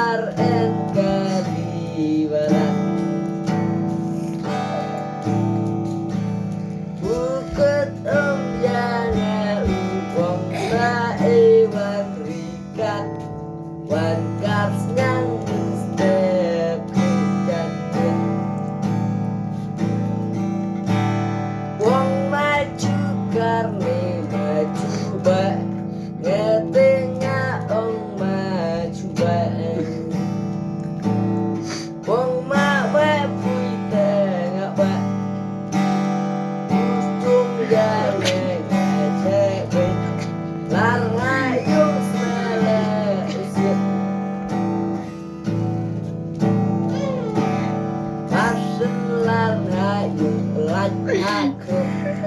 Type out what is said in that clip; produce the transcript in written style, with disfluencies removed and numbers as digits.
lar en kaliwaran bukit jana uang bae wan rikat wan kaps nyang step kejangan wong maju karne maju bae ngetengah ong maju bae wong mawe pui tengah bae ustung jane ngecek lar ngayung semele usir pasen lar ngayung laj aku